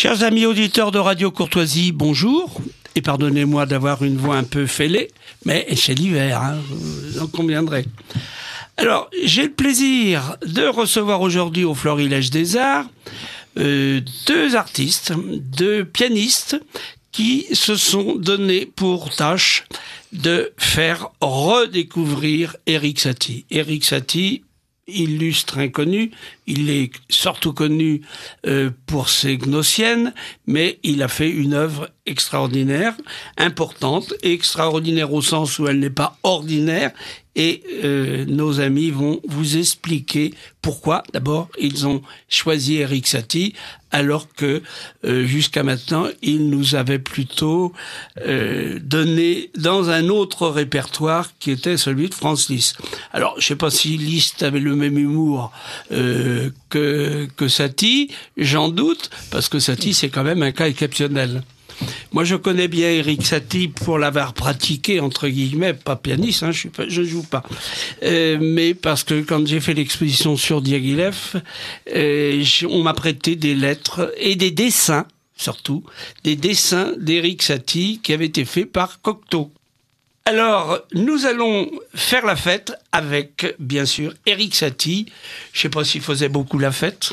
Chers amis auditeurs de Radio Courtoisie, bonjour. Et pardonnez-moi d'avoir une voix un peu fêlée, mais c'est l'hiver, hein, vous en conviendrez. Alors, j'ai le plaisir de recevoir aujourd'hui au Florilège des Arts deux artistes, deux pianistes qui se sont donnés pour tâche de faire redécouvrir Erik Satie. Erik Satie, illustre inconnu, il est surtout connu pour ses Gnossiennes, mais il a fait une œuvre extraordinaire, importante, et extraordinaire au sens où elle n'est pas ordinaire, et nos amis vont vous expliquer pourquoi, d'abord, ils ont choisi Erik Satie, alors que jusqu'à maintenant, ils nous avaient plutôt donné dans un autre répertoire qui était celui de Franz Liszt. Alors, je ne sais pas si Liszt avait le même humour que Satie, j'en doute, parce que Satie, c'est quand même un cas exceptionnel. Moi, je connais bien Erik Satie pour l'avoir pratiqué, entre guillemets, pas pianiste, hein, je joue pas. Mais parce que quand j'ai fait l'exposition sur Diaghilev, on m'a prêté des lettres et des dessins, surtout, des dessins d'Erik Satie qui avaient été faits par Cocteau. Alors, nous allons faire la fête avec, bien sûr, Erik Satie. Je sais pas s'il faisait beaucoup la fête.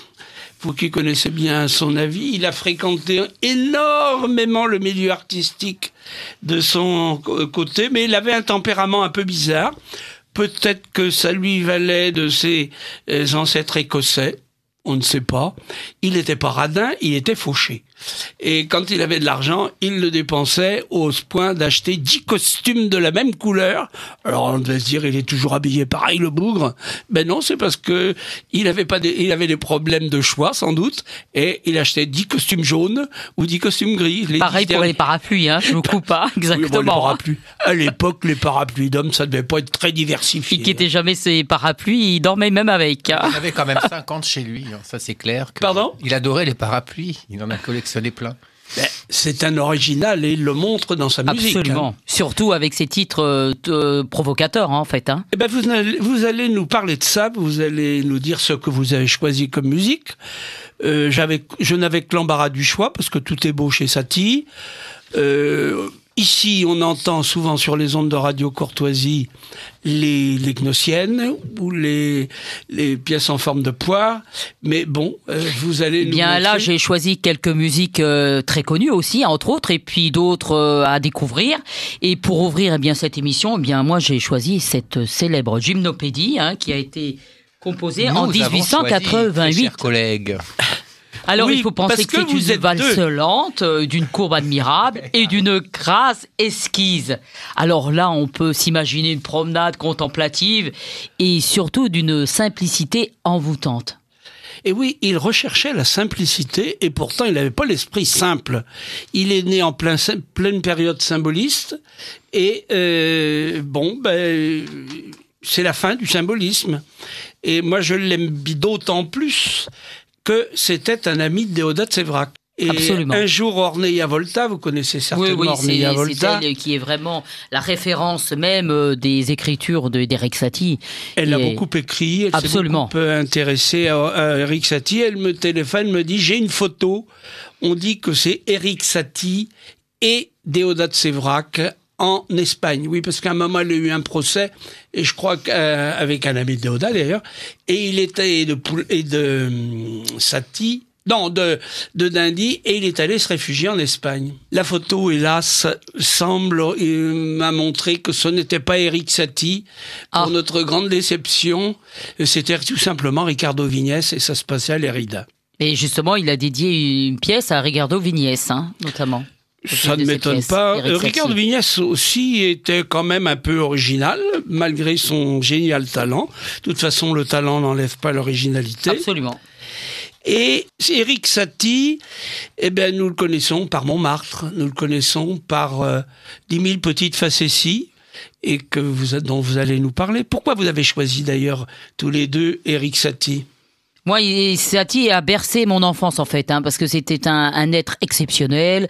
Vous qui connaissez bien son avis, il a fréquenté énormément le milieu artistique de son côté, mais il avait un tempérament un peu bizarre. Peut-être que ça lui valait de ses ancêtres écossais, on ne sait pas. Il n'était pas radin, il était fauché. Et quand il avait de l'argent, il le dépensait au point d'acheter 10 costumes de la même couleur. Alors on devait se dire, il est toujours habillé pareil, le bougre. Ben non, c'est parce que il avait des problèmes de choix, sans doute, et il achetait 10 costumes jaunes ou 10 costumes gris. Pareil pour les parapluies, hein, je ne vous coupe pas, exactement. Oui, bon, les parapluies. À l'époque, les parapluies d'hommes, ça devait pas être très diversifié. Il quittait jamais ses parapluies, il dormait même avec. Hein. Il avait quand même 50 chez lui, ça c'est clair. Pardon ? Il adorait les parapluies, il en a collectionné plein. Ben, c'est un original et il le montre dans sa musique. Absolument. Hein. Surtout avec ses titres provocateurs, hein, en fait. Hein. Eh ben, vous allez nous parler de ça, vous allez nous dire ce que vous avez choisi comme musique. Je n'avais que l'embarras du choix, parce que tout est beau chez Satie. Ici, on entend souvent sur les ondes de Radio Courtoisie les Gnossiennes ou les pièces en forme de poire. Mais bon, vous allez nous bien, là, j'ai choisi quelques musiques très connues aussi, entre autres, et puis d'autres à découvrir. Et pour ouvrir eh bien, cette émission, eh bien, moi, j'ai choisi cette célèbre gymnopédie hein, qui a été composée en 1888. Chers collègues. Alors, oui, il faut penser que c'est une valse lente, d'une courbe admirable et d'une grâce esquisse. Alors là, on peut s'imaginer une promenade contemplative et surtout d'une simplicité envoûtante. Et oui, il recherchait la simplicité et pourtant il n'avait pas l'esprit simple. Il est né en pleine période symboliste et c'est la fin du symbolisme. Et moi, je l'aime d'autant plus que c'était un ami de Déodat Séverac. Et absolument. Un jour, Ornella Volta, vous connaissez certainement Ornella Volta. C'est elle qui est vraiment la référence même des écritures d'Erik Satie. Elle a beaucoup écrit, elle absolument. s'est beaucoup intéressée à Erik Satie. Elle me téléphone, me dit, j'ai une photo, on dit que c'est Erik Satie et Déodat Séverac en Espagne. Oui, parce qu'à un moment, elle a eu un procès, et je crois qu'avec un ami de Déodat d'ailleurs, et il était de Satie, non, de Dindy, et il est allé se réfugier en Espagne. La photo, hélas, m'a montré que ce n'était pas Erik Satie. Pour notre grande déception, c'était tout simplement Ricardo Vignès, et ça se passait à l'Érida. Et justement, il a dédié une pièce à Ricardo Vignès, hein, notamment. Ça ne m'étonne pas. Ricardo Vignès aussi était quand même un peu original, malgré son génial talent. De toute façon, le talent n'enlève pas l'originalité. Absolument. Et Erik Satie, eh ben, nous le connaissons par Montmartre, nous le connaissons par 10 000 petites facéties, et dont vous allez nous parler. Pourquoi vous avez choisi d'ailleurs tous les deux Erik Satie ? Moi, Satie a bercé mon enfance, en fait, hein, parce que c'était un être exceptionnel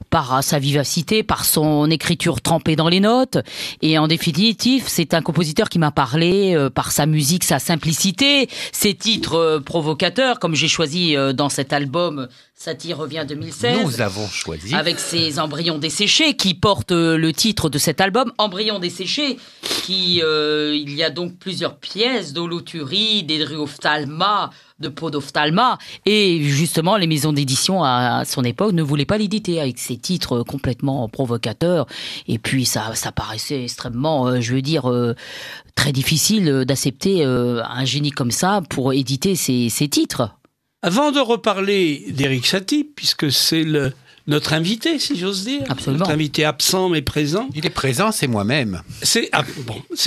par sa vivacité, par son écriture trempée dans les notes. Et en définitive, c'est un compositeur qui m'a parlé par sa musique, sa simplicité, ses titres provocateurs, comme j'ai choisi dans cet album Satie revient 2016. Nous avons choisi. Avec ses embryons desséchés qui portent le titre de cet album, Embryons desséchés, qui il y a donc plusieurs pièces d'holoturie, d'hydriophthalma, de podophthalma, et justement les maisons d'édition à son époque ne voulaient pas l'éditer avec ces titres complètement provocateurs, et puis ça paraissait extrêmement, très difficile d'accepter un génie comme ça pour éditer ces titres. Avant de reparler d'Erik Satie, puisque c'est notre invité, si j'ose dire, Absolument. Notre invité absent mais présent. Il est présent, c'est moi-même. C'est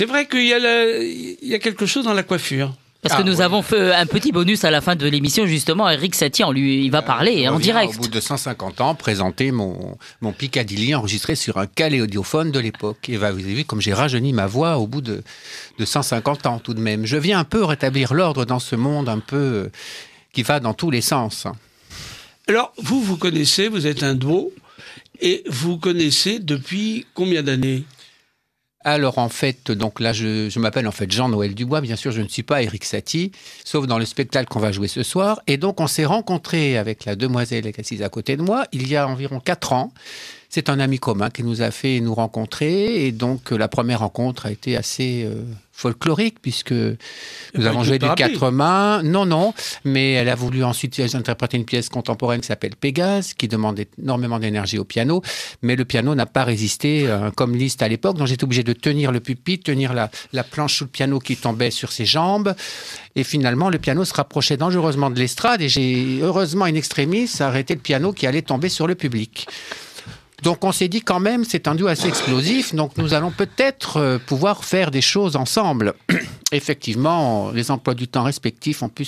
vrai qu'il y a quelque chose dans la coiffure. Parce que nous avons fait un petit bonus à la fin de l'émission, justement. Erik Satie, il va parler en direct. Au bout de 150 ans, présenter mon Piccadilly enregistré sur un kaléidiophone de l'époque. Et vous avez vu comme j'ai rajeuni ma voix au bout de 150 ans tout de même. Je viens un peu rétablir l'ordre dans ce monde un peu qui va dans tous les sens. Alors, vous connaissez, vous êtes un duo, et vous connaissez depuis combien d'années ? Alors en fait, donc là je m'appelle en fait Jean-Noël Dubois, bien sûr je ne suis pas Erik Satie, sauf dans le spectacle qu'on va jouer ce soir. Et donc on s'est rencontrés avec la demoiselle qui est assise à côté de moi il y a environ 4 ans. C'est un ami commun qui nous a fait nous rencontrer, et donc la première rencontre a été assez folklorique, puisque nous avons joué du 4 mains. Non, mais elle a voulu ensuite interpréter une pièce contemporaine qui s'appelle Pégase, qui demande énormément d'énergie au piano, mais le piano n'a pas résisté comme Liszt à l'époque, donc j'étais obligé de tenir le pupitre, tenir la planche sous le piano qui tombait sur ses jambes, et finalement le piano se rapprochait dangereusement de l'estrade, et j'ai heureusement in extremis arrêté le piano qui allait tomber sur le public. Donc on s'est dit quand même, c'est un duo assez explosif, donc nous allons peut-être pouvoir faire des choses ensemble. Effectivement, les emplois du temps respectifs ont pu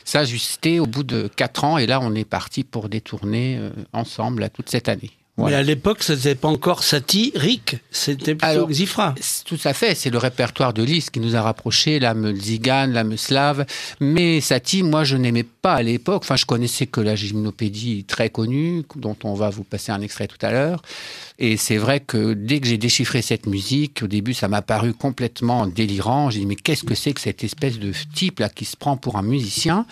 s'ajuster au bout de 4 ans, et là on est parti pour des tournées ensemble toute cette année. Voilà. Mais à l'époque, ce n'était pas encore Satie, Rick, c'était plutôt Xifra. Tout à fait, c'est le répertoire de Liszt qui nous a rapprochés, l'âme tzigane, l'âme slave. Mais Satie, moi, je n'aimais pas à l'époque. Enfin, je connaissais que la gymnopédie très connue, dont on va vous passer un extrait tout à l'heure. Et c'est vrai que dès que j'ai déchiffré cette musique, au début, ça m'a paru complètement délirant. J'ai dit, mais qu'est-ce que c'est que cette espèce de type là qui se prend pour un musicien ?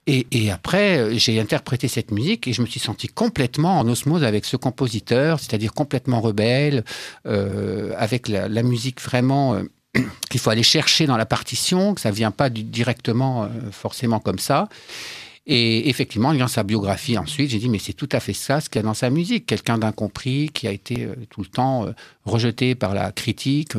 Et après, j'ai interprété cette musique et je me suis senti complètement en osmose avec ce compositeur, c'est-à-dire complètement rebelle, avec la musique vraiment qu'il faut aller chercher dans la partition, que ça ne vient pas directement forcément comme ça. Et effectivement, en lisant sa biographie ensuite, j'ai dit, mais c'est tout à fait ça ce qu'il y a dans sa musique. Quelqu'un d'incompris qui a été tout le temps rejeté par la critique.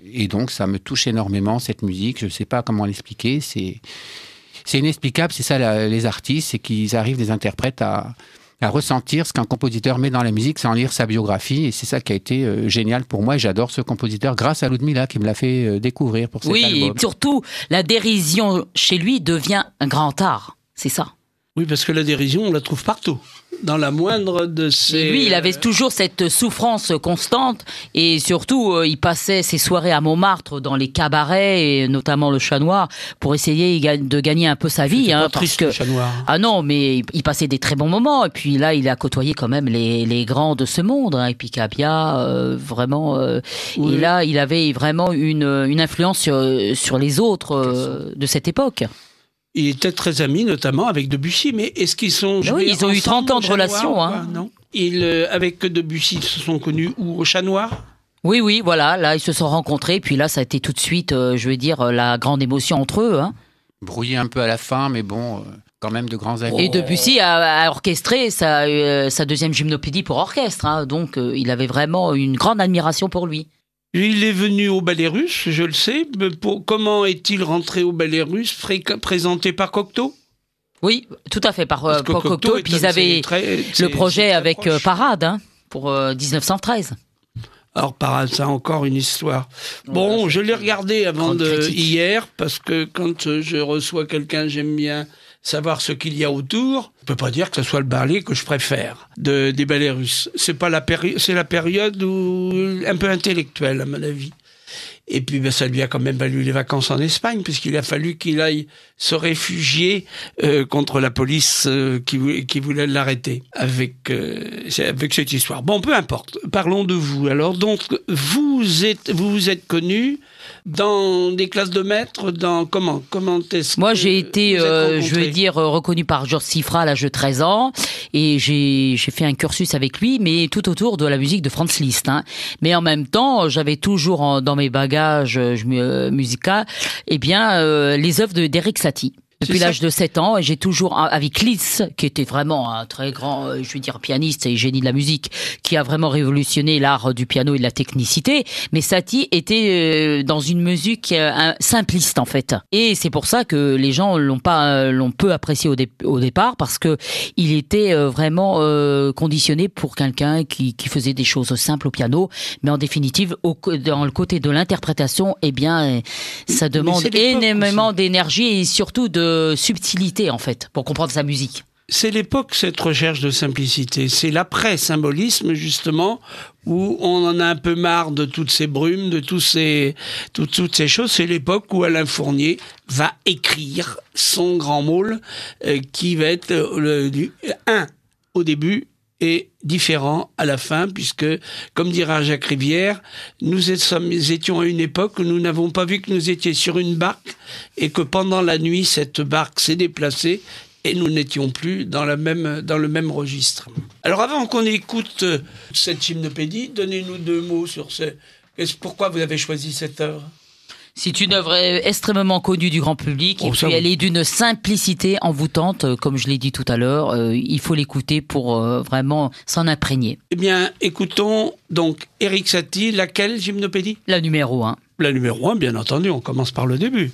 Et donc, ça me touche énormément, cette musique. Je ne sais pas comment l'expliquer. C'est inexplicable, c'est ça les artistes, c'est qu'ils arrivent, les interprètes, à ressentir ce qu'un compositeur met dans la musique sans lire sa biographie, et c'est ça qui a été génial pour moi, et j'adore ce compositeur grâce à Ludmilla qui me l'a fait découvrir pour cet album. Oui, et surtout, la dérision chez lui devient un grand art, c'est ça. Oui, parce que la dérision, on la trouve partout. Dans la moindre de ses... Et lui, il avait toujours cette souffrance constante, et surtout, il passait ses soirées à Montmartre dans les cabarets, et notamment le Chat Noir, pour essayer de gagner un peu sa vie. C'était pas triste, le Chat Noir. Ah non, mais il passait des très bons moments, et puis là, il a côtoyé quand même les grands de ce monde, et puis Cabia, vraiment... Oui. Et là, il avait vraiment une influence sur les autres de cette époque. Il était très ami, notamment avec Debussy, mais est-ce qu'ils sont joués Oui, ils ont eu 30 ans de relation. Hein. Non. Avec Debussy, ils se sont connus où, au Chat Noir ? Oui, voilà, là, ils se sont rencontrés, puis là, ça a été tout de suite, la grande émotion entre eux. Hein. Brouillé un peu à la fin, mais bon, quand même de grands amis. Et Debussy a orchestré sa deuxième gymnopédie pour orchestre, hein, donc il avait vraiment une grande admiration pour lui. Il est venu au Ballet Russe, je le sais. Comment est-il rentré au Ballet Russe, présenté par Cocteau ? Oui, tout à fait, par Cocteau. Et puis ils avaient le projet avec Parade, hein, pour 1913. Alors, Parade, ça a encore une histoire. Bon, je l'ai regardé hier, parce que quand je reçois quelqu'un, j'aime bien savoir ce qu'il y a autour. Je ne peux pas dire que ce soit le ballet que je préfère des ballets russes. C'est la période un peu intellectuelle, à mon avis. Et puis, ça lui a quand même valu les vacances en Espagne, puisqu'il a fallu qu'il aille se réfugier contre la police qui voulait l'arrêter avec cette histoire. Bon, peu importe. Parlons de vous. Alors, donc, vous êtes connu dans des classes de maîtres, comment est-ce Moi, que j'ai été, vous êtes je veux rencontrés? dire, reconnu par Georges Sifra à l'âge de 13 ans. Et j'ai fait un cursus avec lui, mais tout autour de la musique de Franz Liszt. Hein. Mais en même temps, j'avais toujours dans mes bagages musicaux, eh bien, les œuvres d'Erik Satie. Depuis l'âge de 7 ans, et j'ai toujours, avec Liszt, qui était vraiment un très grand, je veux dire, pianiste et génie de la musique, qui a vraiment révolutionné l'art du piano et de la technicité, mais Satie était dans une musique simpliste, en fait. Et c'est pour ça que les gens l'ont peu apprécié au départ, parce que il était vraiment conditionné pour quelqu'un qui faisait des choses simples au piano, mais en définitive, dans le côté de l'interprétation, eh bien, ça demande énormément d'énergie et surtout de subtilité, en fait, pour comprendre sa musique. C'est l'époque, cette recherche de simplicité. C'est l'après-symbolisme, justement, où on en a un peu marre de toutes ces brumes, de toutes ces choses. C'est l'époque où Alain Fournier va écrire son grand môle, qui va être au début et différent à la fin, puisque, comme dira Jacques Rivière, nous étions à une époque où nous n'avons pas vu que nous étions sur une barque et que pendant la nuit, cette barque s'est déplacée et nous n'étions plus dans le même registre. Alors avant qu'on écoute cette gymnopédie, donnez-nous 2 mots sur pourquoi vous avez choisi cette œuvre. C'est une œuvre extrêmement connue du grand public et puis elle est d'une simplicité envoûtante, comme je l'ai dit tout à l'heure. Il faut l'écouter pour vraiment s'en imprégner. Eh bien, écoutons donc Erik Satie, laquelle gymnopédie ? La numéro 1. La numéro 1, bien entendu, on commence par le début.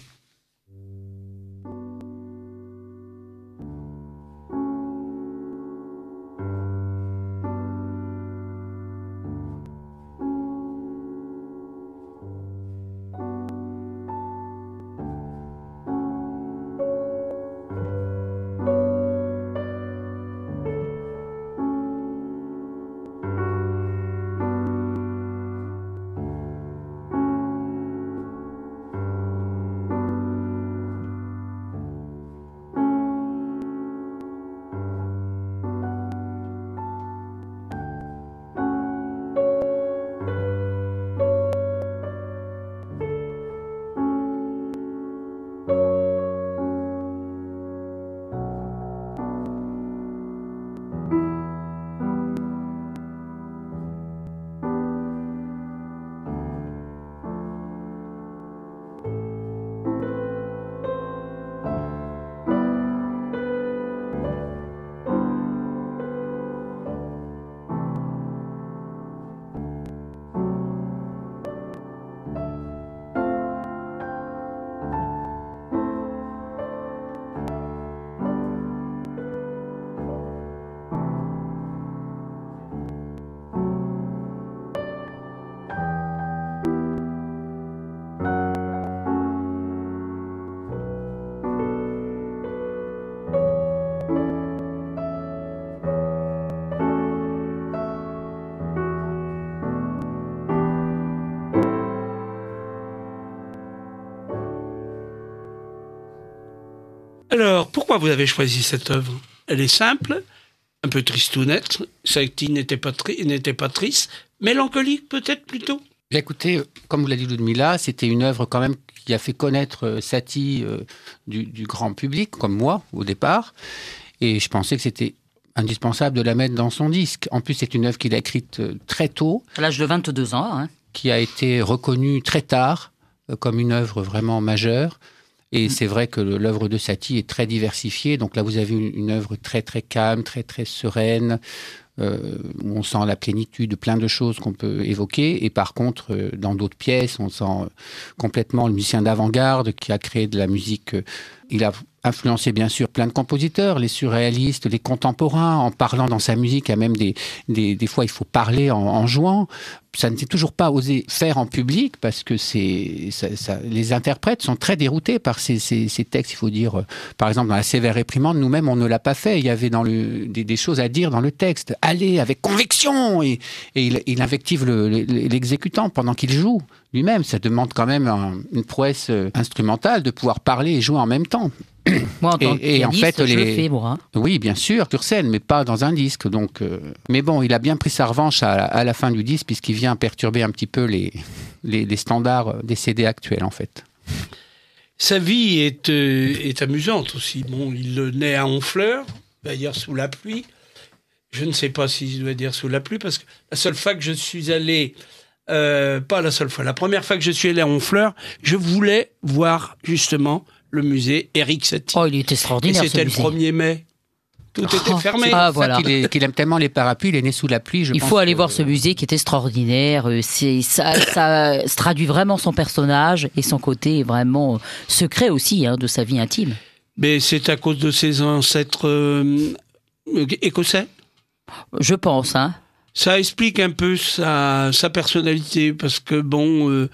Alors, pourquoi vous avez choisi cette œuvre ? Elle est simple, un peu tristounette. Satie n'était pas triste, mélancolique peut-être plutôt. Bien, écoutez, comme vous l'a dit Ludmilla, c'était une œuvre quand même qui a fait connaître Satie du grand public, comme moi au départ. Et je pensais que c'était indispensable de la mettre dans son disque. En plus, c'est une œuvre qu'il a écrite très tôt. À l'âge de 22 ans. Hein. Qui a été reconnue très tard comme une œuvre vraiment majeure. Et c'est vrai que l'œuvre de Satie est très diversifiée. Donc là, vous avez une œuvre très, très calme, très, très sereine, où on sent la plénitude de plein de choses qu'on peut évoquer. Et par contre, dans d'autres pièces, on sent complètement le musicien d'avant-garde qui a créé de la musique. Il a influencé bien sûr plein de compositeurs, les surréalistes, les contemporains, en parlant dans sa musique. Il y a même des fois, il faut parler en jouant. Ça ne s'est toujours pas osé faire en public parce que les interprètes sont très déroutés par ces textes. Il faut dire, par exemple, dans La sévère réprimande, nous-mêmes, on ne l'a pas fait. Il y avait des choses à dire dans le texte. Allez, avec conviction. Et il invective l'exécutant pendant qu'il joue lui-même. Ça demande quand même une prouesse instrumentale de pouvoir parler et jouer en même temps. Moi, en tant que pianiste, je le fais, moi. Oui, bien sûr, sur scène, mais pas dans un disque. Donc, mais bon, il a bien pris sa revanche à la fin du disque, puisqu'il vient perturber un petit peu les standards des CD actuels, en fait. Sa vie est amusante aussi. Bon, il naît à Honfleur, d'ailleurs sous la pluie. Je ne sais pas si je dois dire sous la pluie, parce que la seule fois que je suis allé, pas la seule fois, la première fois que je suis allé à Honfleur, je voulais voir justement le musée Éric Satie. Oh, il est extraordinaire. Et c'était le 1er mai. Tout était fermé. Ah, voilà. Qu'il aime tellement les parapluies, il est né sous la pluie. Il faut aller voir ce musée qui est extraordinaire. Ça se traduit vraiment son personnage et son côté vraiment secret aussi de sa vie intime. Mais c'est à cause de ses ancêtres écossais. Je pense, Ça explique un peu sa personnalité, parce que bon,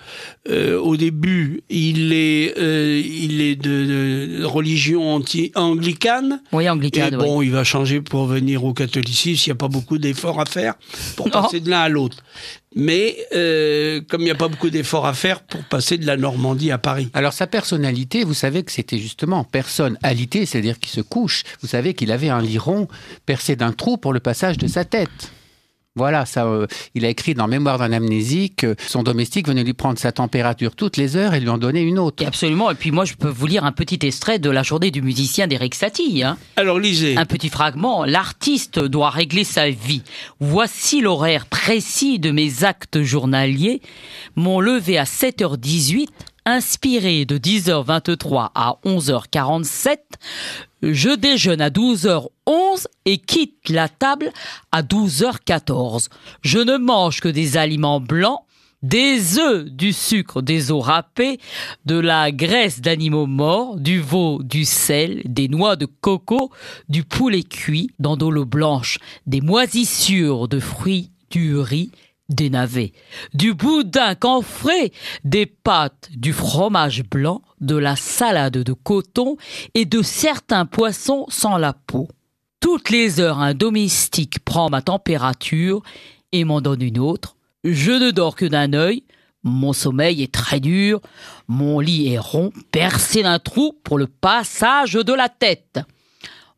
au début, il est de religion anglicane. Oui, anglicane. Et bon, oui. il va changer pour venir au catholicisme. Il n'y a pas beaucoup d'efforts à faire pour passer de l'un à l'autre. Mais comme il n'y a pas beaucoup d'efforts à faire pour passer de la Normandie à Paris. Alors sa personnalité, vous savez que c'était justement personne alité, c'est-à-dire qui se couche. Vous savez qu'il avait un liron percé d'un trou pour le passage de sa tête. Voilà, ça, il a écrit dans Mémoire d'un amnésique, son domestique venait lui prendre sa température toutes les heures et lui en donner une autre. Et absolument, et puis moi je peux vous lire un petit extrait de la journée du musicien d'Éric Satie. Alors lisez. Un petit fragment. L'artiste doit régler sa vie. Voici l'horaire précis de mes actes journaliers. Mon lever à 7h18, inspiré de 10h23 à 11h47. Je déjeune à 12h11 et quitte la table à 12h14. Je ne mange que des aliments blancs, des œufs, du sucre, des os râpés, de la graisse d'animaux morts, du veau, du sel, des noix de coco, du poulet cuit dans de l'eau blanche, des moisissures de fruits, du riz, des navets, du boudin camphré, des pâtes, du fromage blanc, de la salade de coton et de certains poissons sans la peau. Toutes les heures, un domestique prend ma température et m'en donne une autre. Je ne dors que d'un œil. Mon sommeil est très dur. Mon lit est rond, percé d'un trou pour le passage de la tête.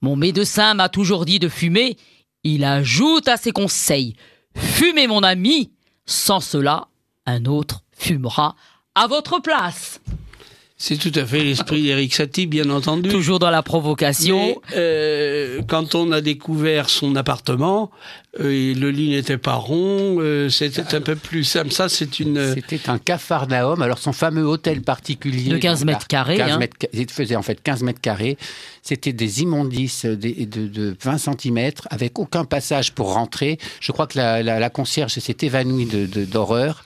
Mon médecin m'a toujours dit de fumer. Il ajoute à ses conseils: fumez, mon ami, sans cela, un autre fumera à votre place. C'est tout à fait l'esprit d'Éric Satie, bien entendu. Toujours dans la provocation. Mais, quand on a découvert son appartement, le lit n'était pas rond, c'était un peu plus simple. Ça, C'était un capharnaüm. Alors, son fameux hôtel particulier... De 15 mètres carrés. Il faisait en fait 15 mètres carrés. C'était des immondices de 20 cm, avec aucun passage pour rentrer. Je crois que la concierge s'est évanouie d'horreur.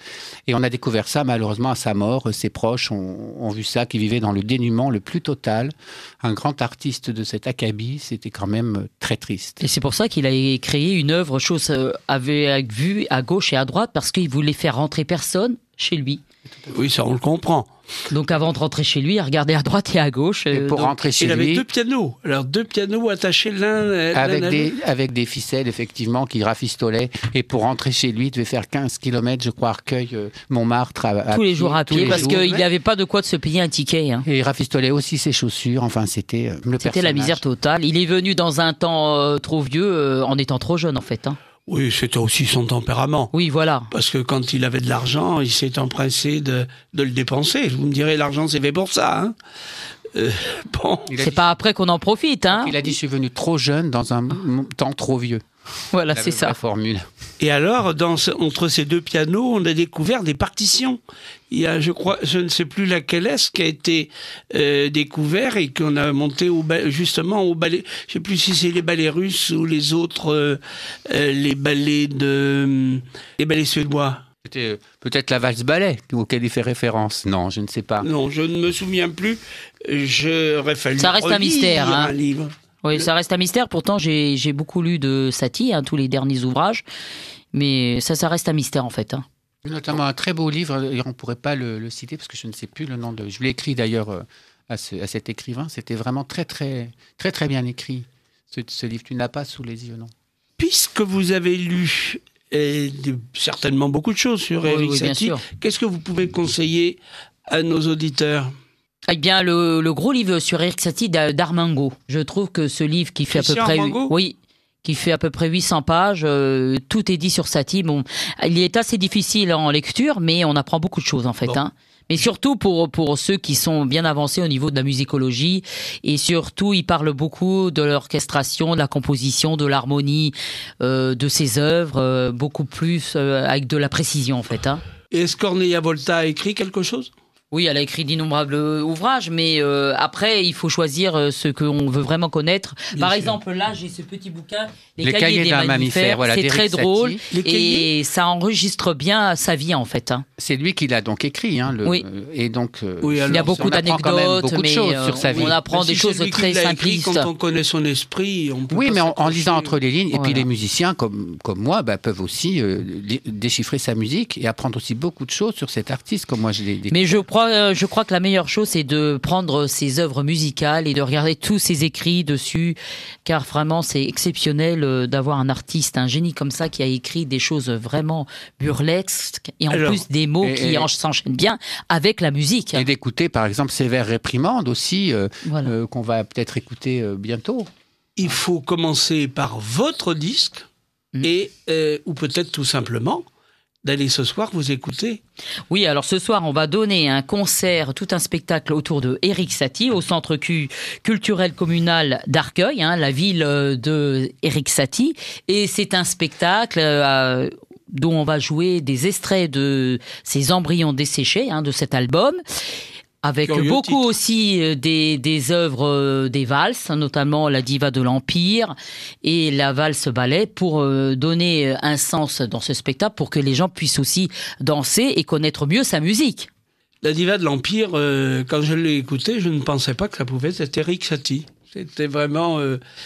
Et on a découvert ça, malheureusement, à sa mort. Ses proches ont vu ça, qui vivait dans le dénuement le plus total. Un grand artiste de cet acabit, c'était quand même très triste. Et c'est pour ça qu'il a créé une œuvre, chose avec vue à gauche et à droite, parce qu'il voulait faire rentrer personne chez lui. Oui, ça, on le comprend. Donc avant de rentrer chez lui, il regardait à droite et à gauche. Et pour rentrer chez lui... Il avait 2 pianos. Alors 2 pianos attachés l'un à l'autre. Avec des ficelles, effectivement, qui rafistolaient. Et pour rentrer chez lui, il devait faire 15 km, je crois, Arcueil, Montmartre. Tous les jours à pied, parce qu'il n'avait pas de quoi de se payer un ticket. Et il rafistolait aussi ses chaussures. Enfin, c'était le personnage. C'était la misère totale. Il est venu dans un temps trop vieux, en étant trop jeune, en fait. Oui, c'était aussi son tempérament. Oui, voilà. Parce que quand il avait de l'argent, il s'est empressé de le dépenser. Vous me direz, l'argent, c'est fait pour ça. Bon. C'est pas après qu'on en profite. Il a dit, je suis venu trop jeune dans un temps trop vieux. Voilà, c'est ça. La formule. Et alors, entre ces 2 pianos, on a découvert des partitions. Il y a, je crois, je ne sais plus laquelle est-ce qui a été découvert et qu'on a monté justement au ballet. Je ne sais plus si c'est les ballets russes ou les autres, les ballets suédois. C'était peut-être la valse-ballet auquel il fait référence. Non, je ne sais pas. Non, je ne me souviens plus. J'aurais fallu ça reste un mystère. Un livre. Oui, ça reste un mystère. Pourtant, j'ai beaucoup lu de Satie, tous les derniers ouvrages. Mais ça reste un mystère, en fait. Notamment un très beau livre, et on ne pourrait pas le citer, parce que je ne sais plus le nom de... Je l'ai écrit d'ailleurs à cet écrivain. C'était vraiment très, très, très, très bien écrit, ce livre. Tu ne l'as pas sous les yeux, non? Puisque vous avez lu certainement beaucoup de choses sur Éric Satie, qu'est-ce que vous pouvez conseiller à nos auditeurs? Eh bien, le gros livre sur Éric Satie d'Armengaud. Je trouve que ce livre qui fait à peu près... Armengaud ? Oui, qui fait à peu près 800 pages. Tout est dit sur Satie. Bon, il est assez difficile en lecture, mais on apprend beaucoup de choses en fait. Hein. Mais surtout pour ceux qui sont bien avancés au niveau de la musicologie. Et surtout, il parle beaucoup de l'orchestration, de la composition, de l'harmonie de ses œuvres, beaucoup plus avec de la précision en fait. Hein. Et est-ce Cornelia Volta a écrit quelque chose ? Oui, elle a écrit d'innombrables ouvrages, mais après, il faut choisir ce qu'on veut vraiment connaître. Par exemple, là, j'ai ce petit bouquin, Les cahiers des mammifères. Voilà, c'est très drôle et ça enregistre bien sa vie, en fait. Hein. C'est lui qui l'a donc écrit. Hein, oui. Et donc, il y a beaucoup d'anecdotes, beaucoup de choses sur sa vie. On apprend des choses très simplistes. Quand on connaît son esprit, on peut mais en lisant entre les lignes, et puis les musiciens, comme moi, peuvent aussi déchiffrer sa musique et apprendre aussi beaucoup de choses sur cet artiste, comme moi je l'ai découvert. Mais je crois que la meilleure chose, c'est de prendre ses œuvres musicales et de regarder tous ses écrits dessus, car vraiment, c'est exceptionnel d'avoir un artiste, un génie comme ça, qui a écrit des choses vraiment burlesques et en plus des mots qui s'enchaînent bien avec la musique. Et d'écouter, par exemple, Sévère réprimande aussi, qu'on va peut-être écouter bientôt. Il faut commencer par votre disque et ou peut-être tout simplement d'aller ce soir vous écouter. Oui, alors ce soir, on va donner un concert, tout un spectacle autour de Erik Satie au centre culturel communal d'Arcueil, la ville de Erik Satie. Et c'est un spectacle dont on va jouer des extraits de ces embryons desséchés, de cet album. Avec beaucoup aussi des œuvres des valses, notamment la diva de l'Empire et la valse ballet, pour donner un sens dans ce spectacle, pour que les gens puissent aussi danser et connaître mieux sa musique. La diva de l'Empire, quand je l'ai écoutée, je ne pensais pas que ça pouvait être Erik Satie. C'était vraiment,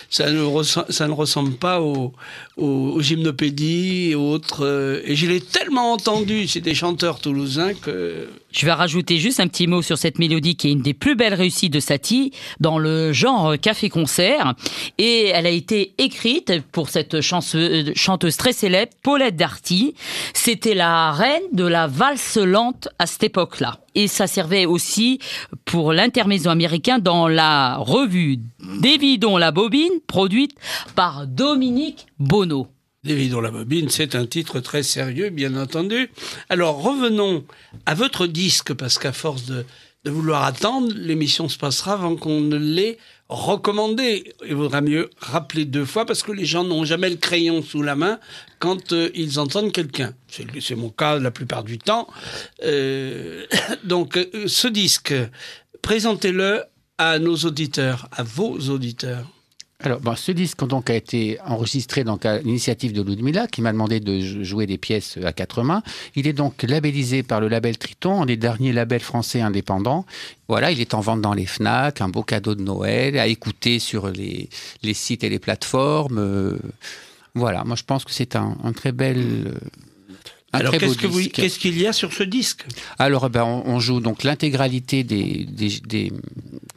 ça ne ressemble pas aux gymnopédies et autres. Et je l'ai tellement entendu chez des chanteurs toulousains que... Je vais rajouter juste un petit mot sur cette mélodie qui est une des plus belles réussites de Satie dans le genre café-concert. Et elle a été écrite pour cette chanteuse très célèbre, Paulette Darty. C'était la reine de la valse lente à cette époque-là. Et ça servait aussi pour l'intermezzo américain dans la revue Dévidons la bobine, produite par Dominique Bonneau. Dévidons la bobine, c'est un titre très sérieux, bien entendu. Alors, revenons à votre disque, parce qu'à force de vouloir attendre, l'émission se passera avant qu'on ne l'ait recommandé. Il vaudra mieux rappeler 2 fois, parce que les gens n'ont jamais le crayon sous la main quand ils entendent quelqu'un. C'est mon cas la plupart du temps. Donc, ce disque, présentez-le à nos auditeurs, à vos auditeurs. Alors, ce disque donc a été enregistré à l'initiative de Ludmilla, qui m'a demandé de jouer des pièces à 4 mains. Il est donc labellisé par le label Triton, un des derniers labels français indépendants. Voilà, il est en vente dans les FNAC, un beau cadeau de Noël, à écouter sur les sites et les plateformes. Voilà, moi je pense que c'est un très bel... Alors, qu'est-ce qu'il y a sur ce disque ? Alors, on joue donc l'intégralité des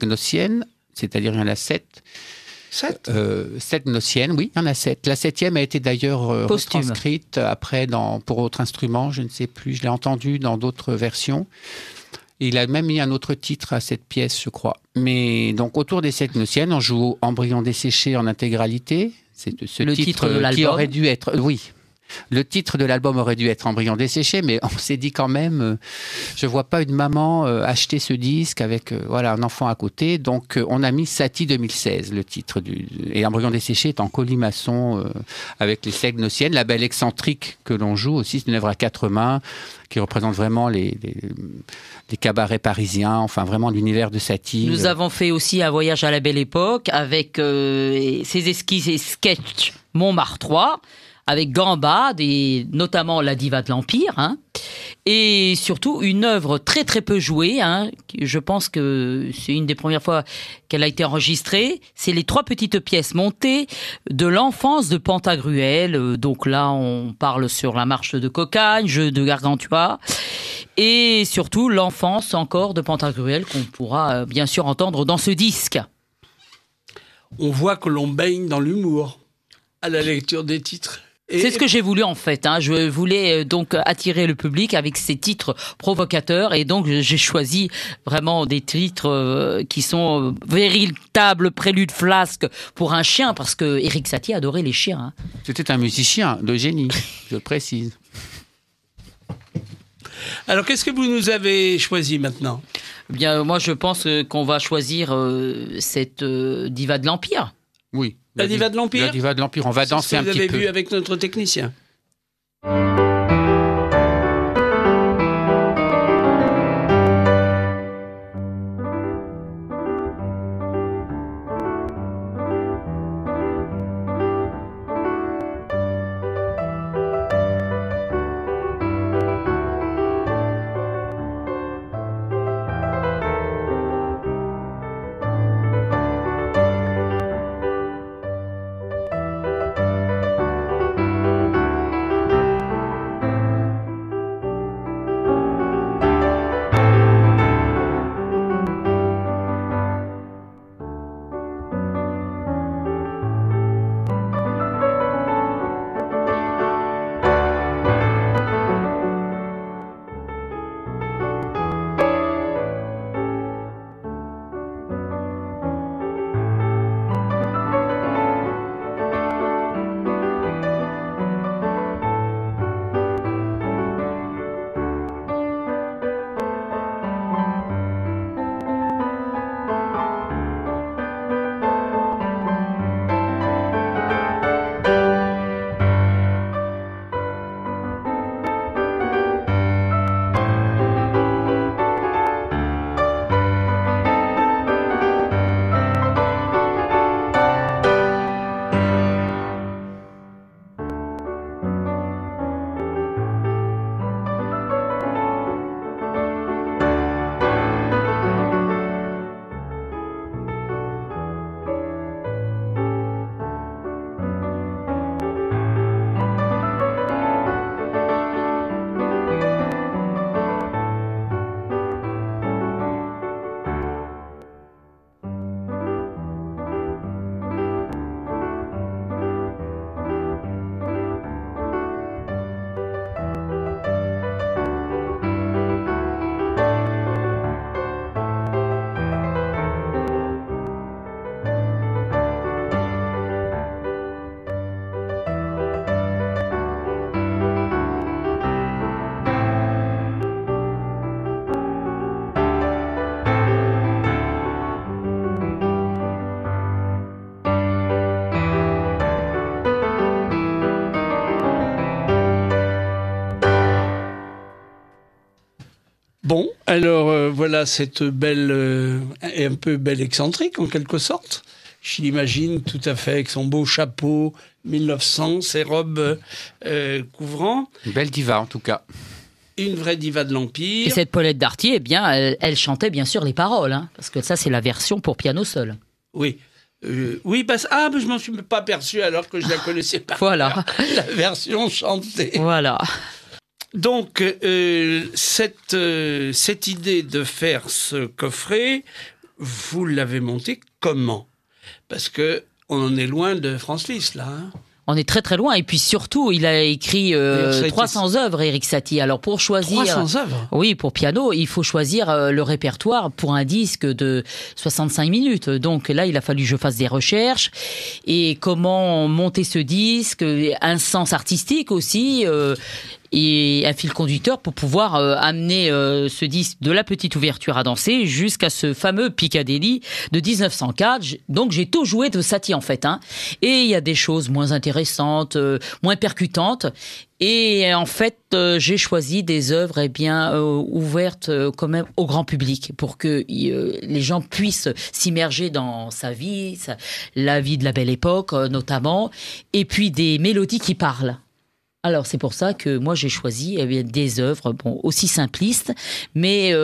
gnossiennes, c'est-à-dire il y en a 7. 7 gnossiennes, oui, il y en a 7. La 7e a été d'ailleurs retranscrite après pour autre instrument, je ne sais plus, je l'ai entendu dans d'autres versions. Et il a même mis un autre titre à cette pièce, je crois. Mais donc, autour des 7 gnossiennes, on joue Embryon desséché en intégralité. C'est ce titre de l'album. Qui aurait dû être... Oui. Le titre de l'album aurait dû être Embryon desséché, mais on s'est dit quand même, je vois pas une maman acheter ce disque avec un enfant à côté. Donc, on a mis Satie 2016, le titre. Et Embryon desséché est en colimaçon avec les 7 gnossiennes. La belle excentrique que l'on joue aussi, c'est une œuvre à 4 mains qui représente vraiment les cabarets parisiens, enfin vraiment l'univers de Satie. Nous avons fait aussi un voyage à la belle époque avec ses esquisses et sketchs Montmartre 3, avec Gambade et notamment la diva de l'Empire, et surtout une œuvre très très peu jouée, je pense que c'est une des premières fois qu'elle a été enregistrée, c'est les 3 petites pièces montées de l'enfance de Pantagruel. Donc là on parle sur la marche de Cocagne, jeu de Gargantua, et surtout l'enfance encore de Pantagruel qu'on pourra bien sûr entendre dans ce disque. On voit que l'on baigne dans l'humour à la lecture des titres. C'est ce que j'ai voulu en fait. Je voulais donc attirer le public avec ces titres provocateurs et donc j'ai choisi vraiment des titres qui sont véritables préludes flasques pour un chien parce que Erik Satie adorait les chiens. C'était un musicien de génie, je le précise. Alors, qu'est-ce que vous nous avez choisi maintenant ? Bien, moi, je pense qu'on va choisir cette diva de l'Empire. Oui. La diva de l'Empire ? La diva de l'Empire. On va danser un petit peu. Vous avez vu avec notre technicien. Bon, alors voilà cette belle et un peu belle excentrique en quelque sorte. Je l'imagine tout à fait avec son beau chapeau 1900, ses robes couvrant. Une belle diva en tout cas. Une vraie diva de l'Empire. Et cette Paulette Dartier, eh bien, elle chantait bien sûr les paroles, parce que ça c'est la version pour piano seul. Oui. Oui, parce que je m'en suis pas aperçu alors que je la connaissais pas. Voilà. La version chantée. Voilà. Donc, cette idée de faire ce coffret, vous l'avez monté comment ? Parce que on en est loin de France Liszt, là. On est très très loin. Et puis surtout, il a écrit 300 œuvres, Erik Satie. Alors pour choisir... 300 œuvres ? Oui, pour piano, il faut choisir le répertoire pour un disque de 65 minutes. Donc là, il a fallu que je fasse des recherches. Et comment monter ce disque, un sens artistique aussi... et un fil conducteur pour pouvoir amener ce disque de la petite ouverture à danser jusqu'à ce fameux Piccadilly de 1904. Donc j'ai tout joué de Satie en fait. Et il y a des choses moins intéressantes, moins percutantes. Et en fait, j'ai choisi des œuvres ouvertes quand même au grand public pour que les gens puissent s'immerger dans sa vie, la vie de la Belle Époque notamment, et puis des mélodies qui parlent. Alors c'est pour ça que moi j'ai choisi des œuvres aussi simplistes, mais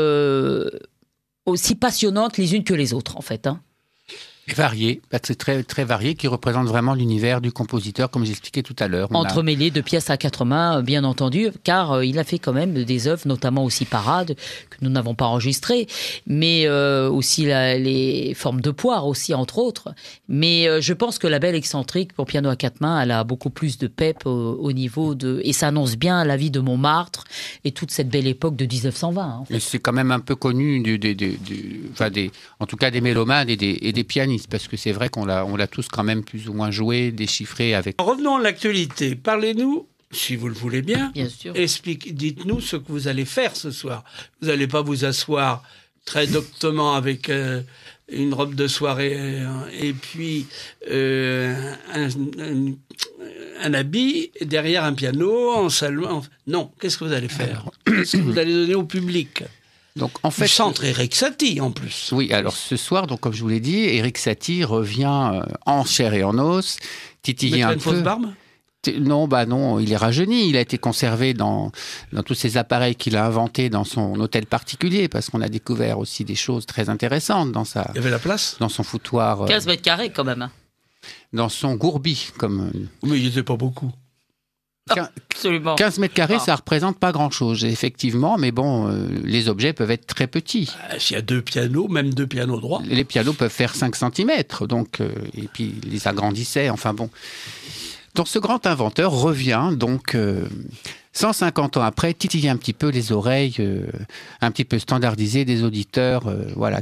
aussi passionnantes les unes que les autres en fait. Varié, c'est très, très varié, qui représente vraiment l'univers du compositeur, comme j'expliquais tout à l'heure. Entremêlé de pièces à quatre mains, bien entendu, car il a fait quand même des œuvres, notamment aussi Parade, que nous n'avons pas enregistrées, mais aussi les formes de poire, aussi, entre autres. Mais je pense que la Belle excentrique pour piano à quatre mains, elle a beaucoup plus de pep au niveau de... Et ça annonce bien la vie de Montmartre et toute cette belle époque de 1920. En fait. Et c'est quand même un peu connu, en tout cas des mélomanes et des pianistes, parce que c'est vrai qu'on l'a tous quand même plus ou moins joué, déchiffré avec... Revenons à l'actualité. Parlez-nous, si vous le voulez bien. Bien sûr. Dites-nous ce que vous allez faire ce soir. Vous n'allez pas vous asseoir très doctement avec une robe de soirée et puis un habit derrière un piano en salon. Non, qu'est-ce que vous allez faire? Qu'est-ce que vous allez donner au public? Donc, en fait, du centre Erik Satie, en plus. Oui, alors ce soir, donc, comme je vous l'ai dit, Erik Satie revient en chair et en os, titiller un peu. Une fausse barbe? Non, il est rajeuni. Il a été conservé dans tous ces appareils qu'il a inventés dans son hôtel particulier, parce qu'on a découvert aussi des choses très intéressantes dans Il y avait la place? Dans son foutoir. 15 mètres carrés, quand même. Dans son gourbi, comme... Mais il n'y était pas beaucoup. Absolument. 15 mètres carrés, ça représente pas grand-chose, effectivement, mais bon, les objets peuvent être très petits. S'il y a deux pianos, même deux pianos droits. Les pianos peuvent faire 5 cm, donc, et puis ils les agrandissaient, enfin bon. Donc ce grand inventeur revient, donc 150 ans après, titiller un petit peu les oreilles, un petit peu standardisées des auditeurs,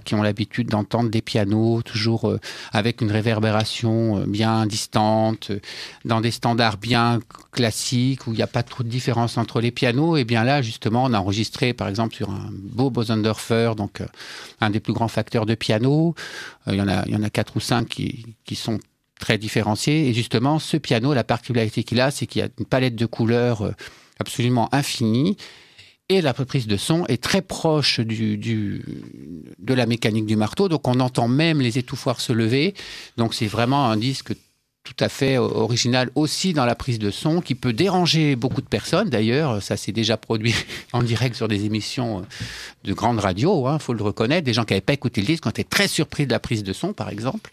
qui ont l'habitude d'entendre des pianos, toujours avec une réverbération bien distante, dans des standards bien classiques, où il n'y a pas trop de différence entre les pianos. Et bien là, justement, on a enregistré, par exemple, sur un beau Bosendorfer, donc un des plus grands facteurs de piano. Il y en a 4 ou 5 qui sont très différenciés. Et justement, ce piano, la particularité qu'il a, c'est qu'il y a une palette de couleurs absolument infinie. Et la prise de son est très proche de la mécanique du marteau. Donc, on entend même les étouffoirs se lever. Donc, c'est vraiment un disque tout à fait original aussi dans la prise de son, qui peut déranger beaucoup de personnes. D'ailleurs, ça s'est déjà produit en direct sur des émissions de grande radio, faut le reconnaître. Des gens qui n'avaient pas écouté le disque ont été très surpris de la prise de son, par exemple.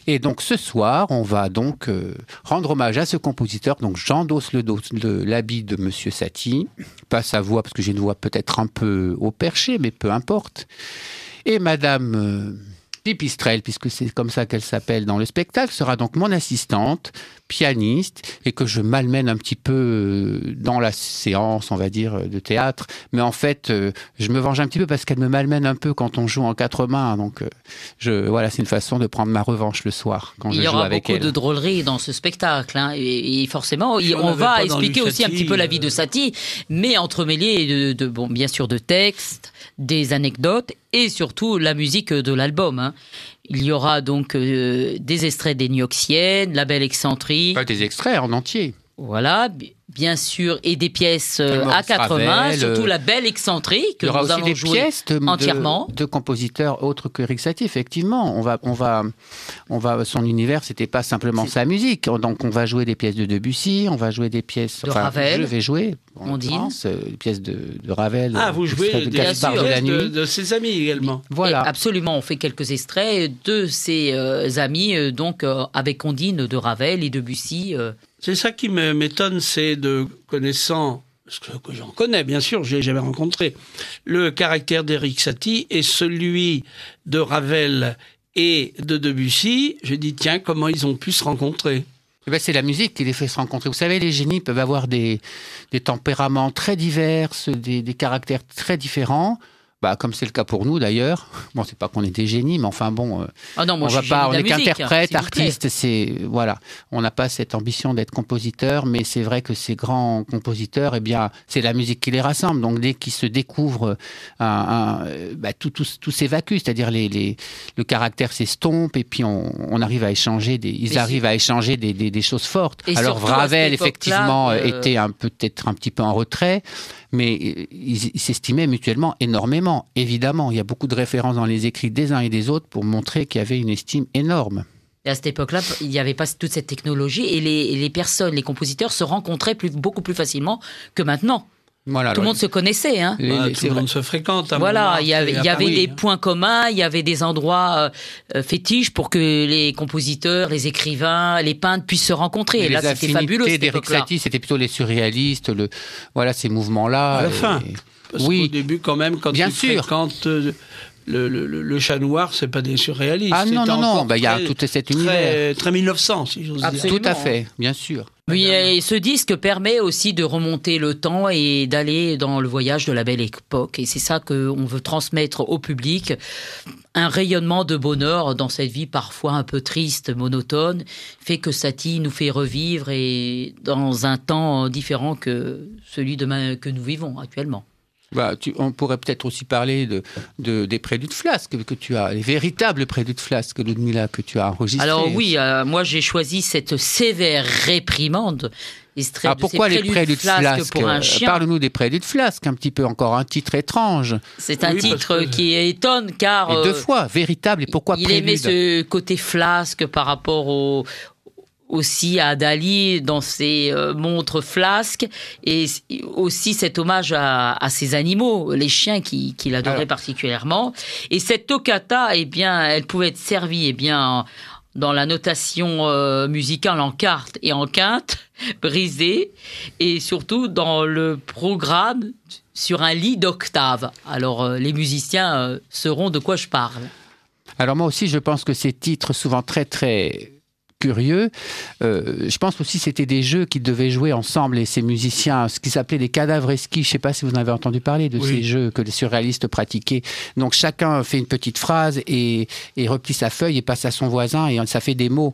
Et donc ce soir, on va donc rendre hommage à ce compositeur. Donc j'endosse l'habit de Monsieur Satie, pas sa voix, parce que j'ai une voix peut-être un peu au perché, mais peu importe. Et Madame Pipistrelle, puisque c'est comme ça qu'elle s'appelle dans le spectacle, sera donc mon assistante, pianiste, et que je malmène un petit peu dans la séance, on va dire, de théâtre. Mais en fait, je me venge un petit peu parce qu'elle me malmène un peu quand on joue en 4 mains. Donc, c'est une façon de prendre ma revanche le soir quand je joue avec elle. Il y aura beaucoup de drôlerie dans ce spectacle. Et forcément, on va expliquer aussi un petit peu la vie de Satie, mais entremêlé bien sûr, de textes, des anecdotes et surtout la musique de l'album. Il y aura donc des extraits des Nioxiennes, La Belle excentrique. Pas des extraits en entier. Voilà, bien sûr, et des pièces à 4 mains, surtout La Belle excentrique. Il y aura aussi des pièces de compositeurs autres que Erik Satie, effectivement. Son univers, c'était pas simplement sa musique. Donc on va jouer des pièces de Debussy, on va jouer des pièces... de Ravel. Je vais jouer, Ondine. Des pièces de Ravel. Ah, vous jouez des pièces de ses amis également. Voilà. Et absolument, on fait quelques extraits de ses amis, avec Ondine de Ravel et Debussy. C'est ça qui m'étonne, c'est de connaissant, ce que j'en connais bien sûr, je l'ai jamais rencontré, le caractère d'Erik Satie et celui de Ravel et de Debussy. J'ai dit tiens, comment ils ont pu se rencontrer? C'est la musique qui les fait se rencontrer. Vous savez, les génies peuvent avoir des tempéraments très divers, des caractères très différents. Comme c'est le cas pour nous d'ailleurs. Bon, c'est pas qu'on est des génies, mais enfin bon, on n'est qu'interprète, artiste. On n'a pas cette ambition d'être compositeur, mais c'est vrai que ces grands compositeurs, c'est la musique qui les rassemble. Donc dès qu'ils se découvrent, tout s'évacue, c'est-à-dire le caractère s'estompe et puis on arrive à échanger arrivent à échanger des choses fortes. Alors Ravel effectivement était peut-être un petit peu en retrait. Mais ils s'estimaient mutuellement énormément. Évidemment, il y a beaucoup de références dans les écrits des uns et des autres pour montrer qu'il y avait une estime énorme. Et à cette époque-là, il n'y avait pas toute cette technologie et les personnes, les compositeurs se rencontraient beaucoup plus facilement que maintenant. Voilà, Tout le monde se connaissait, hein. Tout le monde se fréquente. Voilà, il y avait des hein. points communs, il y avait des endroits fétiches pour que les compositeurs, les écrivains, les peintres puissent se rencontrer. Et là, c'était fabuleux, cette d'Éric époque-là. Satie, c'était plutôt les surréalistes, ces mouvements-là. À la fin. Parce Oui. qu'au début, quand même, quand Bien tu sûr. fréquentes le Chat Noir, c'est pas des surréalistes. Ah non, C'était encore il y a très- tout cet univers. Très 1900, si j'ose dire. Absolument. Tout à fait, bien sûr. Oui, et ce disque permet aussi de remonter le temps et d'aller dans le voyage de la belle époque. Et c'est ça qu'on veut transmettre au public, un rayonnement de bonheur dans cette vie parfois un peu triste, monotone, fait que Satie nous fait revivre et dans un temps différent que celui que nous vivons actuellement. On pourrait peut-être aussi parler des préludes flasques que tu as, les véritables préludes flasques, Ludmilla, que tu as enregistrés. Alors oui, moi j'ai choisi cette sévère réprimande. Pourquoi les préludes flasques pour un chien? Parle-nous des préludes flasques, un petit peu, encore un titre étrange. C'est un Oui, parce titre que- qui étonne car Et deux fois, véritable, et pourquoi il prélude aimait ce côté flasque par rapport aussi à Dali dans ses montres flasques et aussi cet hommage à ses animaux, les chiens qu'il adorait Alors. particulièrement. Et cette toccata, eh bien, elle pouvait être servie dans la notation musicale en quarte et en quinte, brisée, et surtout dans le programme sur un lit d'octave. Alors, les musiciens sauront de quoi je parle. Alors moi aussi, je pense que ces titres, souvent très très curieux, je pense aussi que c'était des jeux qu'ils devaient jouer ensemble, et ces musiciens, ce qui s'appelait les cadavres esquis. Je ne sais pas si vous en avez entendu parler de ces jeux que les surréalistes pratiquaient. Donc chacun fait une petite phrase et replie sa feuille et passe à son voisin, et ça fait des mots.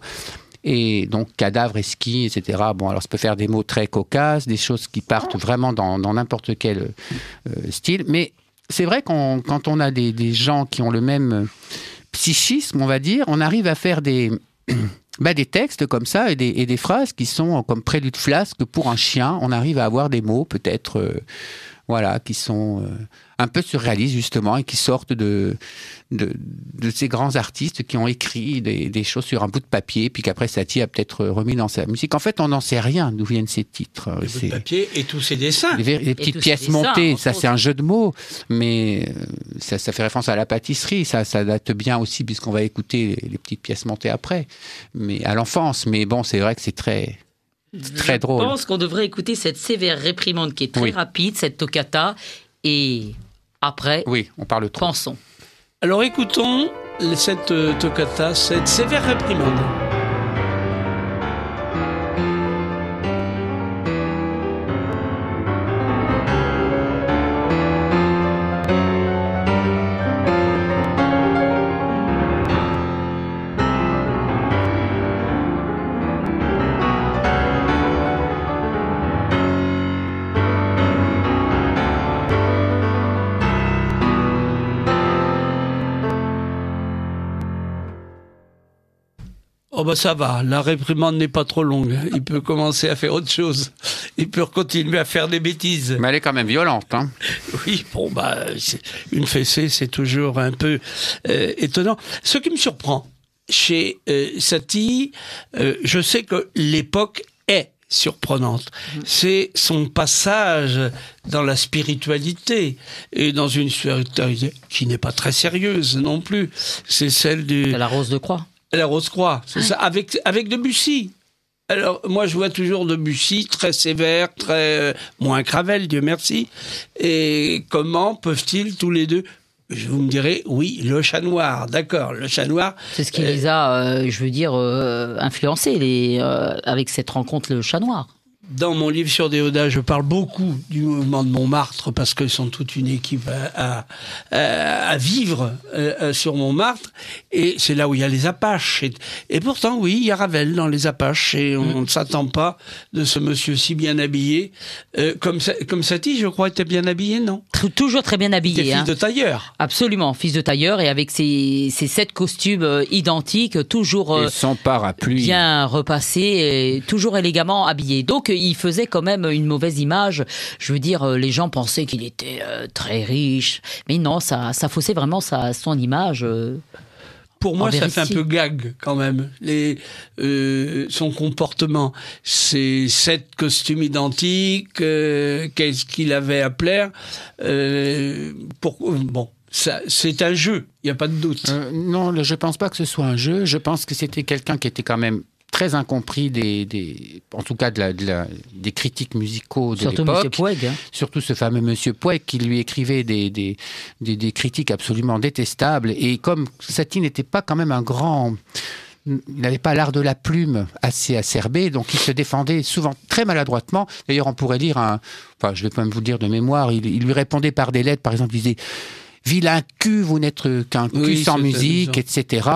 Et donc, cadavre, esquis, etc. Bon, alors ça peut faire des mots très cocasses, des choses qui partent vraiment dans n'importe quel style. Mais c'est vrai quand on a des gens qui ont le même psychisme, on va dire, on arrive à faire des textes comme ça et des phrases qui sont comme prélude flasque pour un chien. On arrive à avoir des mots peut-être qui sont un peu surréalistes justement et qui sortent de ces grands artistes qui ont écrit des choses sur un bout de papier puis qu'après Satie a peut-être remis dans sa musique. En fait, on n'en sait rien d'où viennent ces titres. Les bouts de papier et tous ces dessins. Les petites tous pièces ces dessins, montées, entre ça autres. c'est un jeu de mots, mais ça fait référence à la pâtisserie, ça date bien aussi puisqu'on va écouter les petites pièces montées après, mais à l'enfance. Mais bon, c'est vrai que c'est très drôle. Je pense qu'on devrait écouter cette sévère réprimande qui est très rapide, cette toccata, et après, Oui, on parle trop. pensons. Alors écoutons cette toccata, cette sévère réprimande. Oh bah ça va, la réprimande n'est pas trop longue. Il peut commencer à faire autre chose. Il peut continuer à faire des bêtises. Mais elle est quand même violente, hein. Oui, bon bah une fessée, c'est toujours un peu étonnant. Ce qui me surprend chez Satie, je sais que l'époque est surprenante. C'est son passage dans la spiritualité et dans une spiritualité qui n'est pas très sérieuse non plus. C'est celle du La Rose de Croix. la Rose-Croix, c'est ça, avec Debussy. Alors, moi, je vois toujours Debussy très sévère, très moins Ravel, Dieu merci. Et comment peuvent-ils tous les deux, vous me direz, oui, le Chat Noir, d'accord, le Chat Noir. C'est ce qui les a, influencés avec cette rencontre, le Chat Noir. Dans mon livre sur Déodat, je parle beaucoup du mouvement de Montmartre parce qu'ils sont toute une équipe à vivre sur Montmartre. Et c'est là où il y a les Apaches. Et pourtant, oui, il y a Ravel dans les Apaches. Et on ne s'attend pas de ce monsieur si bien habillé. Comme Satie, je crois, était bien habillé, non? Toujours très bien Il habillé. était fils de tailleur. Absolument, fils de tailleur, et avec ses 7 costumes identiques, toujours Et son parapluie. bien repassés, et toujours élégamment habillés. Donc, il faisait quand même une mauvaise image. Je veux dire, les gens pensaient qu'il était très riche. Mais non, ça faussait vraiment son image. Pour moi, En ça fait un vérité. peu gag quand même. Son comportement, c'est 7 costumes identiques. Qu'est-ce qu'il avait à plaire bon, ça, c'est un jeu. Il n'y a pas de doute. Non, je pense pas que ce soit un jeu. Je pense que c'était quelqu'un qui était quand même très incompris en tout cas des critiques musicaux de Surtout l'époque. M. Poueg. Hein. Surtout ce fameux Monsieur Poueg qui lui écrivait des critiques absolument détestables. Et comme Satie n'était pas quand même un grand... Il n'avait pas l'art de la plume assez acerbé, donc il se défendait souvent très maladroitement. D'ailleurs, on pourrait lire enfin, je vais quand même vous le dire de mémoire, il lui répondait par des lettres, par exemple, il disait « Vilain cul, vous n'êtes qu'un cul sans musique, etc. »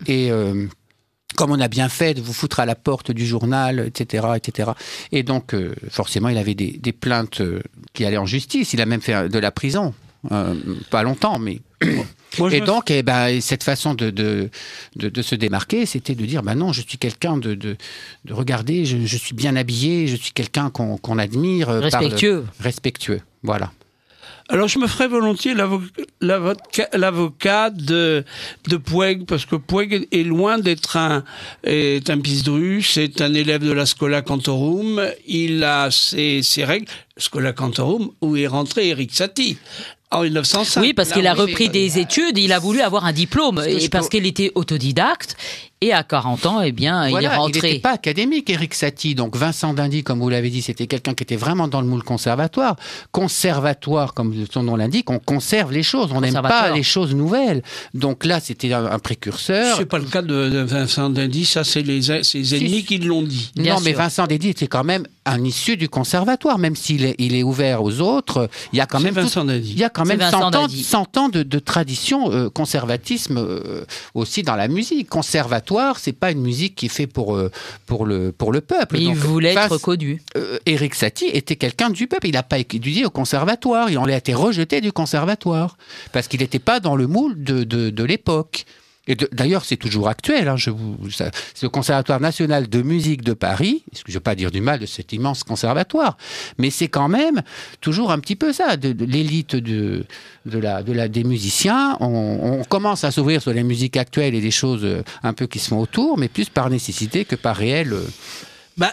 Et... comme on a bien fait de vous foutre à la porte du journal, etc., etc. Et donc, forcément, il avait des plaintes qui allaient en justice. Il a même fait de la prison. Pas longtemps, mais... Et donc, cette façon de se démarquer, c'était de dire, non, je suis quelqu'un de regarder, je suis bien habillé, je suis quelqu'un qu'on admire. Respectueux. Respectueux, voilà. Alors, je me ferais volontiers l'avocat de Poueg, parce que Poueg est loin d'être est un pisdru, c'est un élève de la Schola Cantorum, il a ses règles, Schola Cantorum, où est rentré Erik Satie. En 1905. Oui, parce qu'il a repris des études, il a voulu avoir un diplôme, parce qu'il était autodidacte, et à 40 ans, eh bien, voilà, il est rentré. Il n'était pas académique, Erik Satie. Donc Vincent d'Indy, comme vous l'avez dit, c'était quelqu'un qui était vraiment dans le moule conservatoire. Conservatoire, comme son nom l'indique, on conserve les choses, on n'aime pas les choses nouvelles. Donc là, c'était un précurseur. C'est pas le cas de Vincent d'Indy, ça c'est ses ennemis qui l'ont dit. Bien sûr. Mais Vincent d'Indy était quand même un issu du conservatoire, même s'il est ouvert aux autres. Il y a quand même Vincent d'Indy. Il y a quand même 100 ans de tradition conservatisme aussi dans la musique. Conservatoire, c'est pas une musique qui est faite pour le peuple. Mais il voulait être reconnu. Erik Satie était quelqu'un du peuple. Il n'a pas étudié au conservatoire. Il a été rejeté du conservatoire parce qu'il n'était pas dans le moule de l'époque. Et d'ailleurs, c'est toujours actuel. C'est le Conservatoire national de musique de Paris. Je ne veux pas dire du mal de cet immense conservatoire, mais c'est quand même toujours un petit peu ça, de l'élite des musiciens. On commence à s'ouvrir sur les musiques actuelles et des choses un peu qui se font autour, mais plus par nécessité que par réel.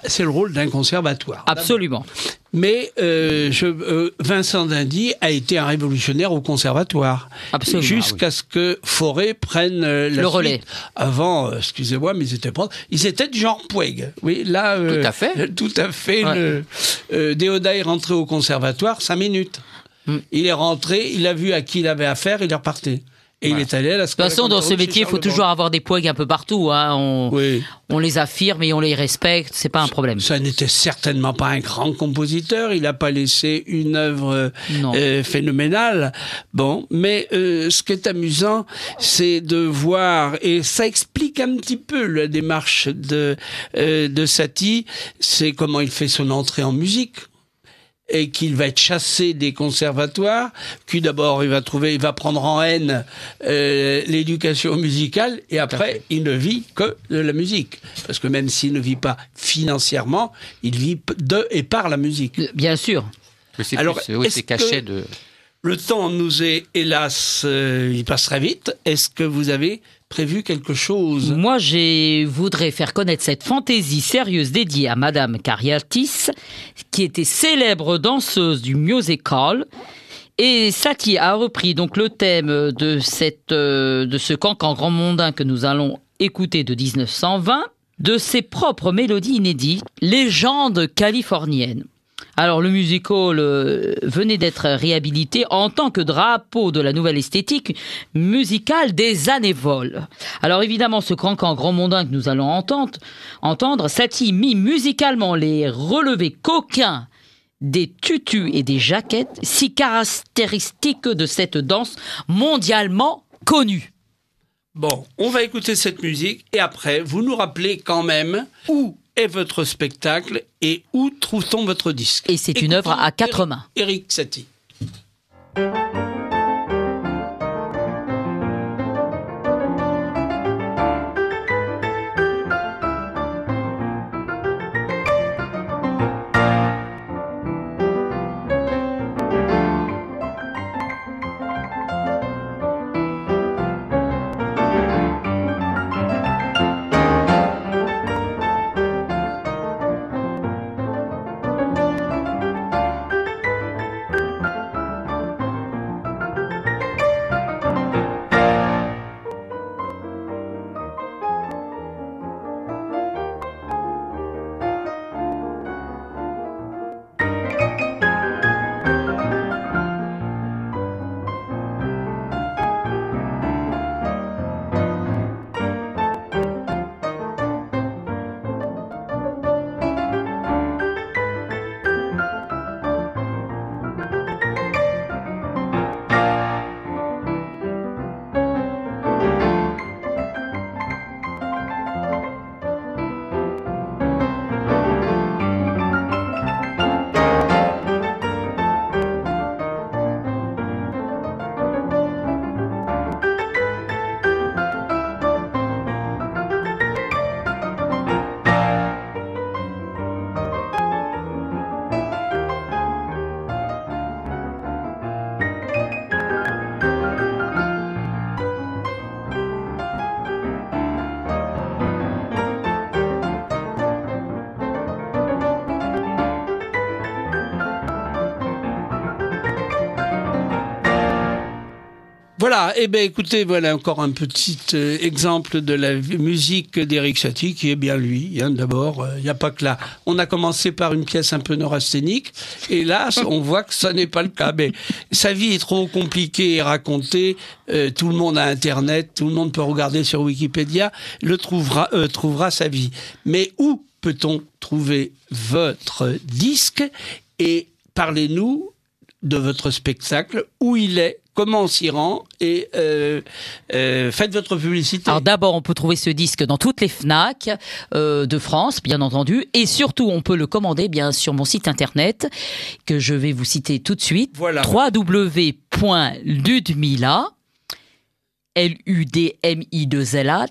C'est le rôle d'un conservatoire. Absolument. Mais Vincent d'Indy a été un révolutionnaire au conservatoire. Absolument. Jusqu'à ce que Fauré prenne le relais. Avant, excusez-moi, mais ils étaient de genre Poueg. Oui, là, tout à fait. Tout à fait. Ouais. Déodat est rentré au conservatoire 5 minutes. Il est rentré, il a vu à qui il avait affaire, il est reparti. Et il est allé à la Schola. De toute façon, dans ce métier, il faut toujours avoir des Poueg un peu partout. Hein. On les affirme et on les respecte, c'est pas un problème. Ça n'était certainement pas un grand compositeur, il n'a pas laissé une œuvre phénoménale. Bon, mais ce qui est amusant, c'est de voir, et ça explique un petit peu la démarche de Satie, c'est comment il fait son entrée en musique. Et qu'il va être chassé des conservatoires, puis d'abord il va prendre en haine l'éducation musicale, et après il ne vit que de la musique. Parce que même s'il ne vit pas financièrement, il vit de et par la musique. Bien sûr. Alors, c'est caché de... Le temps nous est, hélas, il passe très vite. Est-ce que vous avez prévu quelque chose? Moi, je voudrais faire connaître cette fantaisie sérieuse dédiée à Madame Cariatis, qui était célèbre danseuse du music hall. Et Satie a repris donc le thème de ce cancan grand mondain que nous allons écouter de 1920, de ses propres mélodies inédites, Légende californienne. Alors, le music hall venait d'être réhabilité en tant que drapeau de la nouvelle esthétique musicale des années folles. Alors, évidemment, ce cancan grand mondain que nous allons entendre, Satie mit musicalement les relevés coquins des tutus et des jaquettes, si caractéristiques de cette danse mondialement connue. Bon, on va écouter cette musique et après, vous nous rappelez quand même où est votre spectacle et où trouve-t-on votre disque. Et c'est une œuvre à 4 mains. Erik Satie. Voilà, eh bien écoutez, voilà encore un petit exemple de la musique d'Éric Satie, qui est bien lui. Hein, d'abord, il n'y a pas que là. On a commencé par une pièce un peu neurasthénique, et là, on voit que ça n'est pas le cas. Mais sa vie est trop compliquée et racontée. Tout le monde a Internet, tout le monde peut regarder sur Wikipédia, trouvera sa vie. Mais où peut-on trouver votre disque? Et parlez-nous de votre spectacle, où il est, comment on s'y rend, et faites votre publicité. Alors d'abord, on peut trouver ce disque dans toutes les FNAC de France, bien entendu, et surtout, on peut le commander bien sur mon site internet, que je vais vous citer tout de suite, voilà. www.ludmila, LUDMI2LA,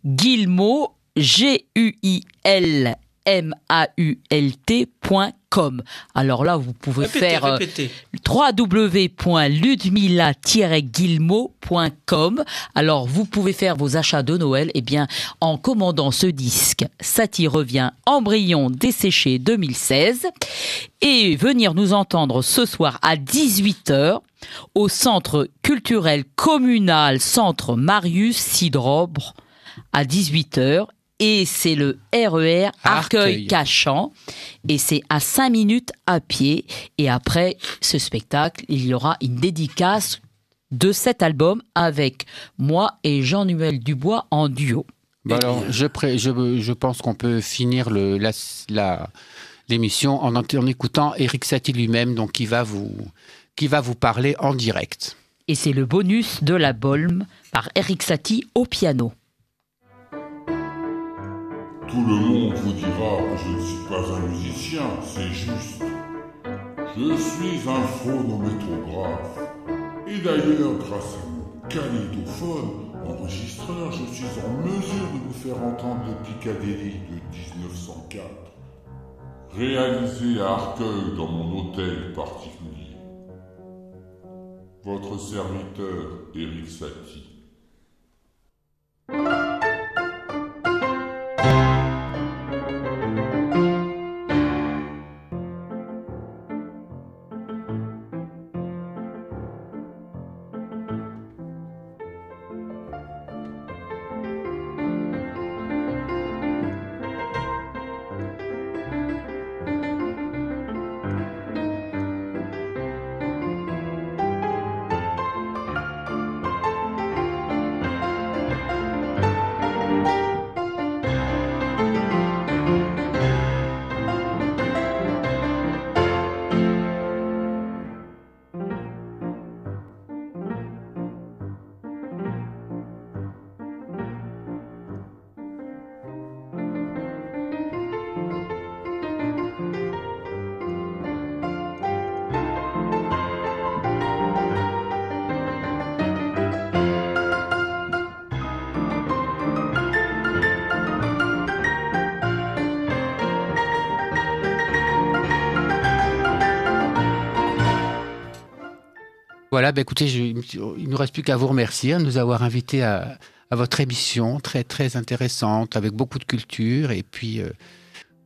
GUILMAULT.com. Alors là, vous pouvez faire www.ludmila-guillemot.com. Alors, vous pouvez faire vos achats de Noël, en commandant ce disque. Satie revient Embryon desséché 2016, et venir nous entendre ce soir à 18h au Centre culturel communal Centre Marius Sidrobre à 18h. Et c'est le RER Arcueil-Cachan. Et c'est à 5 minutes à pied. Et après ce spectacle, il y aura une dédicace de cet album avec moi et Jean-Noël Dubois en duo. Bon alors, je pense qu'on peut finir l'émission en écoutant Éric Satie lui-même, donc qui va vous parler en direct. Et c'est le bonus de l'album par Éric Satie au piano. Tout le monde vous dira que je ne suis pas un musicien, c'est juste. Je suis un phonométrographe. Et d'ailleurs, grâce à mon kaléidophone enregistreur, je suis en mesure de vous faire entendre les Piccadilly de 1904, réalisé à Arcueil dans mon hôtel particulier. Votre serviteur, Éric Satie. Voilà, écoutez, il ne nous reste plus qu'à vous remercier de nous avoir invités à votre émission très très intéressante, avec beaucoup de culture, et puis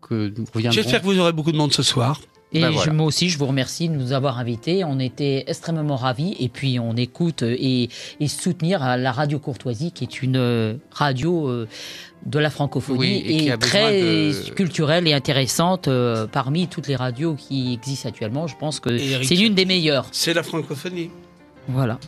que nous reviendrons. J'espère que vous aurez beaucoup de monde ce soir. Et moi aussi, je vous remercie de nous avoir invités. On était extrêmement ravis. Et puis, on écoute et soutenir la radio Courtoisie, qui est une radio de la francophonie et très culturelle et intéressante parmi toutes les radios qui existent actuellement. Je pense que c'est l'une des meilleures. C'est la francophonie. Voilà.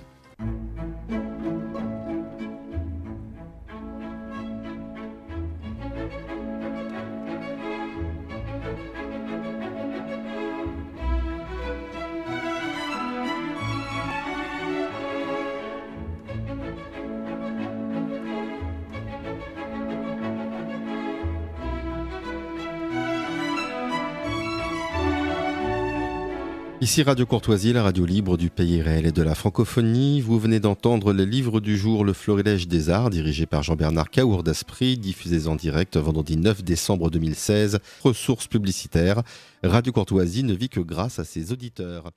Ici Radio Courtoisie, la radio libre du pays réel et de la francophonie. Vous venez d'entendre le livre du jour, Le Florilège des Arts, dirigé par Jean-Bernard Caour-Daspry, diffusé en direct vendredi 9 décembre 2016. Ressources publicitaires. Radio Courtoisie ne vit que grâce à ses auditeurs.